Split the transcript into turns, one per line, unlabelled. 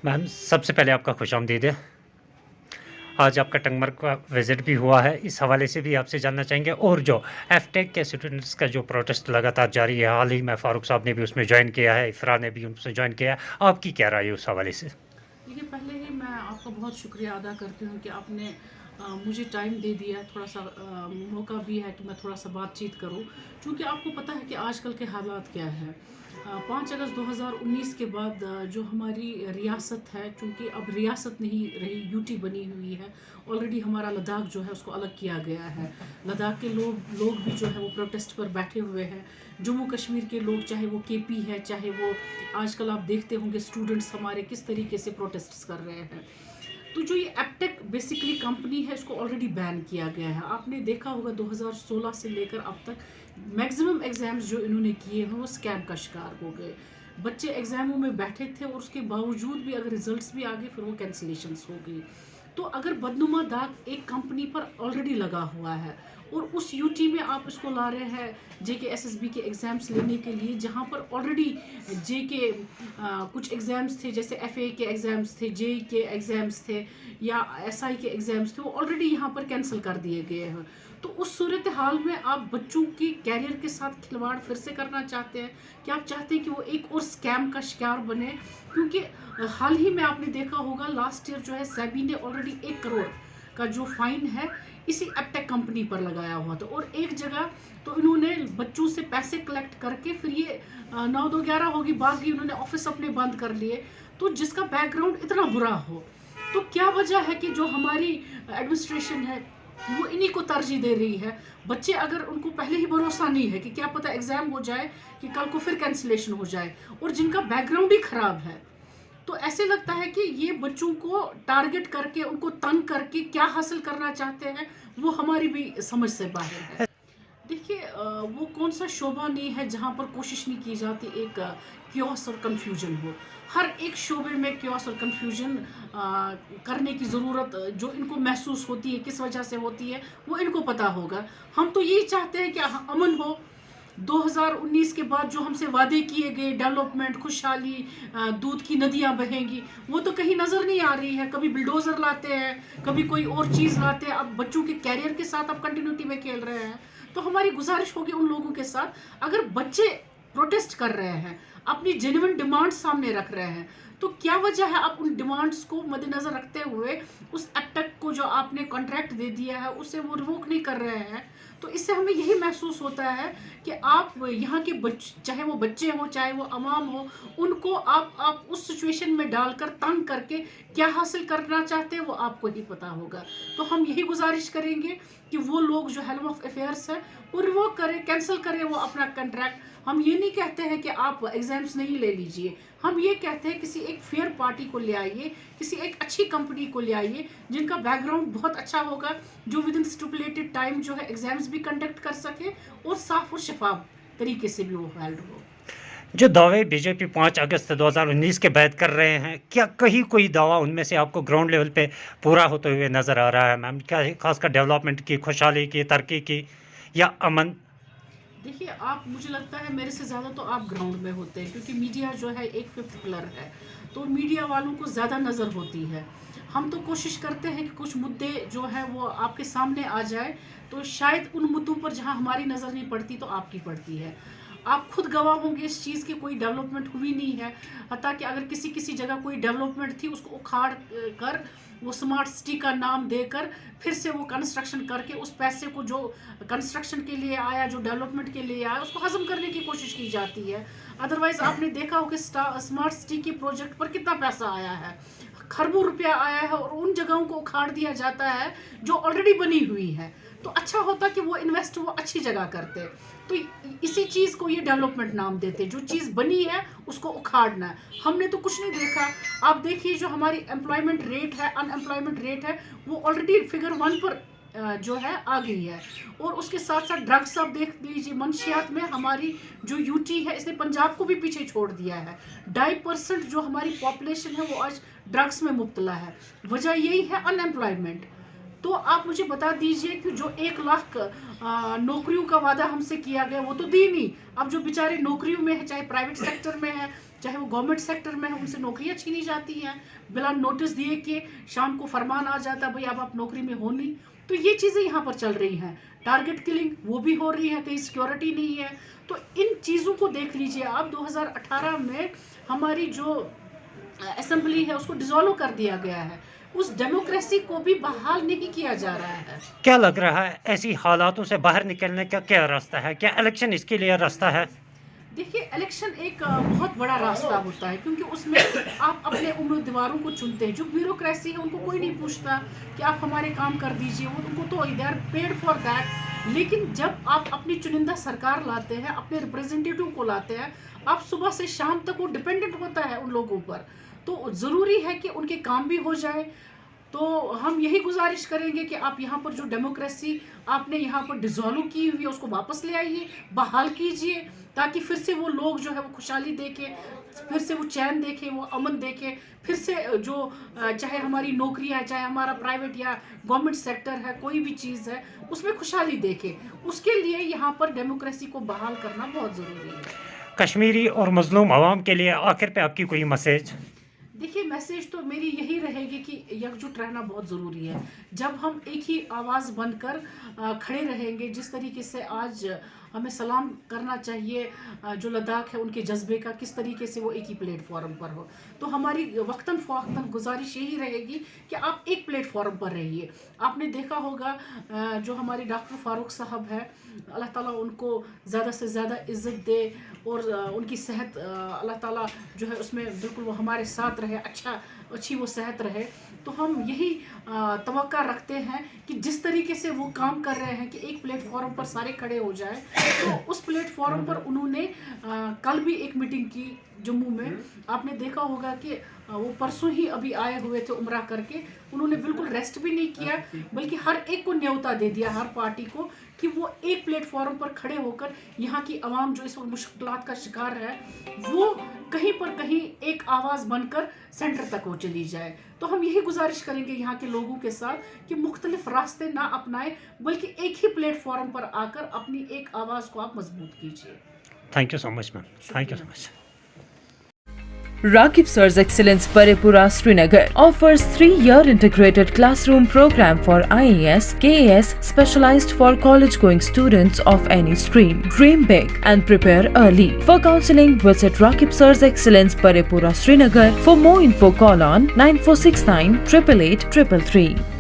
Ma'am सबसे पहले आपका खुशामदीद है। आज आपका टंगमर्ग का विज़िट भी हुआ है, इस हवाले से भी आपसे जानना चाहेंगे। और जो एफटेक के स्टूडेंट्स का जो प्रोटेस्ट लगातार जारी है, हाल ही में फारूक साहब ने भी उसमें ज्वाइन किया है, इफ़रा ने भी उनसे ज्वाइन किया है, आपकी क्या राय है उस हवाले से?
देखिए, पहले ही मैं आपका बहुत शुक्रिया अदा करती हूँ कि आपने मुझे टाइम दे दिया, थोड़ा सा मौका भी है कि मैं थोड़ा सा बातचीत करूँ, क्योंकि आपको पता है कि आजकल के हालात क्या है। 5 अगस्त 2019 के बाद जो हमारी रियासत है, चूँकि अब रियासत नहीं रही, यूटी बनी हुई है। ऑलरेडी हमारा लद्दाख जो है उसको अलग किया गया है। लद्दाख के लोग भी जो है वो प्रोटेस्ट पर बैठे हुए हैं। जम्मू कश्मीर के लोग, चाहे वो केपी है, चाहे वो आजकल आप देखते होंगे स्टूडेंट्स हमारे किस तरीके से प्रोटेस्ट कर रहे हैं। तो जो ये एपटेक बेसिकली कंपनी है, इसको ऑलरेडी बैन किया गया है। आपने देखा होगा 2016 से लेकर अब तक मैक्सिमम एग्ज़ाम्स जो इन्होंने किए हैं वो स्कैम का शिकार हो गए। बच्चे एग्ज़ामों में बैठे थे और उसके बावजूद भी अगर रिजल्ट्स भी आ गए फिर वो कैंसिलेशंस हो गई। तो अगर बदनुमा दाग एक कंपनी पर ऑलरेडी लगा हुआ है और उस यूटी में आप इसको ला रहे हैं जेके एसएसबी के एग्ज़ाम्स लेने के लिए, जहाँ पर ऑलरेडी जेके कुछ एग्ज़ाम्स थे, जैसे एफए के एग्ज़ाम्स थे, जेई के एग्ज़ाम्स थे या एसआई के एग्ज़ाम्स थे, वो ऑलरेडी यहाँ पर कैंसिल कर दिए गए हैं। तो उस सूरत हाल में आप बच्चों की कैरियर के साथ खिलवाड़ फिर से करना चाहते हैं कि आप चाहते हैं कि वो एक और स्कैम का शिकार बने, क्योंकि हाल ही में आपने देखा होगा लास्ट ईयर जो है सेबी ने ऑलरेडी 1 करोड़ का जो फाइन है इसी एपटेक कंपनी पर लगाया हुआ था। और एक जगह तो इन्होंने बच्चों से पैसे कलेक्ट करके फिर ये 9-2-11 होगी, बाकी इन्होंने ऑफिस अपने बंद कर लिए। तो जिसका बैकग्राउंड इतना बुरा हो, तो क्या वजह है कि जो हमारी एडमिनिस्ट्रेशन है वो इन्हीं को तरजीह दे रही है। बच्चे अगर उनको पहले ही भरोसा नहीं है कि क्या पता एग्ज़ाम हो जाए कि कल को फिर कैंसिलेशन हो जाए, और जिनका बैकग्राउंड ही ख़राब है, तो ऐसे लगता है कि ये बच्चों को टारगेट करके, उनको तंग करके क्या हासिल करना चाहते हैं वो हमारी भी समझ से बाहर है। देखिए, वो कौन सा शोबा नहीं है जहाँ पर कोशिश नहीं की जाती एक क्योस और कन्फ्यूजन हो। हर एक शोबे में क्योस और कन्फ्यूजन करने की ज़रूरत जो इनको महसूस होती है, किस वजह से होती है, वो इनको पता होगा। हम तो यही चाहते हैं कि अमन हो। 2019 के बाद जो हमसे वादे किए गए डेवलपमेंट, खुशहाली, दूध की नदियाँ बहेंगी, वो तो कहीं नज़र नहीं आ रही है। कभी बुलडोज़र लाते हैं, कभी कोई और चीज़ लाते हैं। अब बच्चों के कैरियर के साथ अब कंटिन्यूटी में खेल रहे हैं। तो हमारी गुजारिश होगी उन लोगों के साथ, अगर बच्चे प्रोटेस्ट कर रहे हैं, अपनी जेन्युइन डिमांड सामने रख रहे हैं, तो क्या वजह है आप उन डिमांड्स को मद्देनज़र रखते हुए उस एपटेक को जो आपने कॉन्ट्रैक्ट दे दिया है उसे वो रिवोक नहीं कर रहे हैं। तो इससे हमें यही महसूस होता है कि आप यहाँ के चाहे वो बच्चे हों, चाहे वो अवाम हो, उनको आप उस सिचुएशन में डालकर तंग करके क्या हासिल करना चाहते हैं वो आपको ही पता होगा। तो हम यही गुजारिश करेंगे कि वो लोग जो हेल्म ऑफ अफेयर्स है वो रिवोक करें, कैंसिल करें वो अपना कॉन्ट्रैक्ट। हम ये नहीं कहते हैं कि आप एग्ज़ाम्स नहीं ले लीजिए, हम ये कहते हैं किसी एक फेयर पार्टी को ले आइए, किसी एक अच्छी कंपनी को ले आइए जिनका बैकग्राउंड बहुत अच्छा होगा, जो विद इन स्टिपुलेटेड टाइम जो है एग्ज़ाम्स भी कंडक्ट कर सके और साफ और शफाफ तरीके से भी वो हेल्ड हो।
जो दावे बीजेपी 5 अगस्त 2019 के बाद कर रहे हैं, क्या कहीं कोई दावा उनमें से आपको ग्राउंड लेवल पे पूरा होते हुए नज़र आ रहा है मैम? क्या खासकर डेवलपमेंट की, खुशहाली की, तरक्की की या अमन?
देखिए, आप, मुझे लगता है मेरे से ज़्यादा तो आप ग्राउंड में होते हैं, क्योंकि मीडिया जो है एक फिफ्थ पिलर है, तो मीडिया वालों को ज़्यादा नज़र होती है। हम तो कोशिश करते हैं कि कुछ मुद्दे जो है वो आपके सामने आ जाए, तो शायद उन मुद्दों पर जहां हमारी नज़र नहीं पड़ती तो आपकी पड़ती है। आप खुद गवाह होंगे इस चीज़ की, कोई डेवलपमेंट हुई नहीं है। हत्ता कि अगर किसी जगह कोई डेवलपमेंट थी उसको उखाड़ कर वो स्मार्ट सिटी का नाम देकर फिर से वो कंस्ट्रक्शन करके उस पैसे को जो कंस्ट्रक्शन के लिए आया, जो डेवलपमेंट के लिए आया, उसको हजम करने की कोशिश की जाती है। अदरवाइज आपने देखा हो कि स्मार्ट सिटी के प्रोजेक्ट पर कितना पैसा आया है, खरबों रुपया आया है, और उन जगहों को उखाड़ दिया जाता है जो ऑलरेडी बनी हुई है। तो अच्छा होता कि वो इन्वेस्ट वो अच्छी जगह करते। तो इसी चीज़ को ये डेवलपमेंट नाम देते, जो चीज़ बनी है उसको उखाड़ना है। हमने तो कुछ नहीं देखा। आप देखिए जो हमारी एम्प्लॉयमेंट रेट है, अनएम्प्लॉयमेंट रेट है, वो ऑलरेडी फिगर 1 पर जो है आ गई है। और उसके साथ साथ ड्रग्स आप देख लीजिए, मंशियात में हमारी जो यूटी है इसने पंजाब को भी पीछे छोड़ दिया है। 2.5% जो हमारी पॉपुलेशन है वो आज ड्रग्स में मुब्तला है। वजह यही है अनएम्प्लॉयमेंट। تو آپ مجھے بتا دیجئے کہ جو 1 لاکھ نوکریوں کا وعدہ ہم سے کیا گیا وہ تو دی نہیں. اب جو بیچارے نوکریوں میں ہیں, چاہے پرائیویٹ سیکٹر میں ہے چاہے وہ گورنمنٹ سیکٹر میں ہے, ان سے نوکریاں چھینی جاتی ہیں بلا نوٹس دیے کہ شام کو فرمان آ جاتا ہے بھئی اب آپ نوکری میں ہو نہیں. تو یہ چیزیں یہاں پر چل رہی ہیں. ٹارگٹ کلنگ وہ بھی ہو رہی ہے, کہیں سیکیورٹی نہیں ہے. تو ان چیزوں کو دیکھ لیجئے آپ. 2018 میں ہماری جو اسمبلی ہے اس کو ڈیزالو کر دیا گیا ہے. اس ڈیموکریسی کو بھی بحال نہیں کیا جا رہا ہے.
کیا لگ رہا ہے ایسی حالاتوں سے باہر نکلنے کا کیا راستہ ہے؟ کیا الیکشن اس کے لیے راستہ ہے؟
دیکھیے الیکشن ایک بہت بڑا راستہ ہوتا ہے کیونکہ اس میں آپ اپنے امیدواروں کو چنتے ہیں. جو بیوروکریسی ہے ان کو کوئی نہیں پوچھتا کہ آپ ہمارے کام کر دیجئے, ان کو تو they are paid for that. لیکن جب آپ اپنی چنندہ سرکار لاتے ہیں, اپنے ریپرزینٹیٹیو کو لاتے ہیں, آپ صبح سے شام تک وہ ڈپینڈنٹ ہوتا ہے ان لوگوں پر. تو ضروری ہے کہ ان کے کام بھی ہو جائے. تو ہم یہی گزارش کریں گے کہ آپ یہاں پر جو ڈیموکریسی آپ نے یہاں پر ڈیزالو کی ہوئی ہے اس کو واپس لے آئیے, بحال کیجئے, تاکہ پھر سے وہ لوگ جو ہے وہ خوشحالی دیکھیں, پھر سے وہ چین دیکھیں, وہ امن دیکھیں, پھر سے جو چاہے ہماری نوکری ہے, چاہے ہمارا پرائیویٹ یا گورنمنٹ سیکٹر ہے, کوئی بھی چیز ہے اس میں خوشحالی دیکھیں. اس کے لیے یہاں پر ڈیموکریسی کو بحال کرنا بہت ضروری ہے.
کشمیری اور مظلوم عوام کے لیے آخر پہ آپ کی کوئی میسیج؟
دیکھیے میسیج تو میری یہی رہے گی کہ یکجٹ رہنا بہت ضروری ہے. جب ہم ایک ہی آواز بن کر کھڑے رہیں گے, جس طریقے سے آج ہمیں سلام کرنا چاہیے جو لداخ ہے ان کے جذبے کا, کس طریقے سے وہ ایک ہی پلیٹ فارم پر ہو, تو ہماری وقتاً فوقتاً گزارش یہی رہے گی کہ آپ ایک پلیٹ فارم پر رہیے. آپ نے دیکھا ہوگا جو ہمارے ڈاکٹر فاروق صاحب ہے, اللہ تعالیٰ ان کو زیادہ سے زیادہ عزت دے اور ان کی صحت اللہ تعالیٰ جو ہے اس میں بالکل وہ ہمارے ساتھ رہے, اچھی وہ صحت رہے. تو ہم یہی توقع رکھتے ہیں کہ جس طریقے سے وہ کام کر رہے ہیں کہ ایک پلیٹ فارم پر سارے کھڑے ہو جائیں, تو اس پلیٹ فارم پر انہوں نے کل بھی ایک میٹنگ کی جموں میں. آپ نے دیکھا ہوگا کہ وہ پرسوں ہی ابھی آئے ہوئے تھے عمرہ کر کے, انہوں نے بالکل ریسٹ بھی نہیں کیا, بلکہ ہر ایک کو نیوتا دے دیا, ہر پارٹی کو, کہ وہ ایک پلیٹ فارم پر کھڑے ہو کر یہاں کی عوام جو اس وقت مشکلات کا شکار ہے وہ کہیں پر کہیں ایک آواز بن کر سینٹر تک وہ چلی جائے. تو ہم یہی گزارش کریں گے یہاں کے لوگوں کے ساتھ کہ مختلف راستے نہ اپنائیں, بلکہ ایک ہی پلیٹ فارم پر آ کر اپنی ایک آواز کو آپ مضبوط کیجیے.
Thank you so much ma'am. Thank you so much.
Rakib Sir's Excellence Parepura Srinagar offers 3-year integrated classroom program for IAS, KAS specialized for college-going students of any stream. Dream big and prepare early. For counseling, visit Rakib Sir's Excellence Parepura Srinagar. For more info, call on 9469 888 333.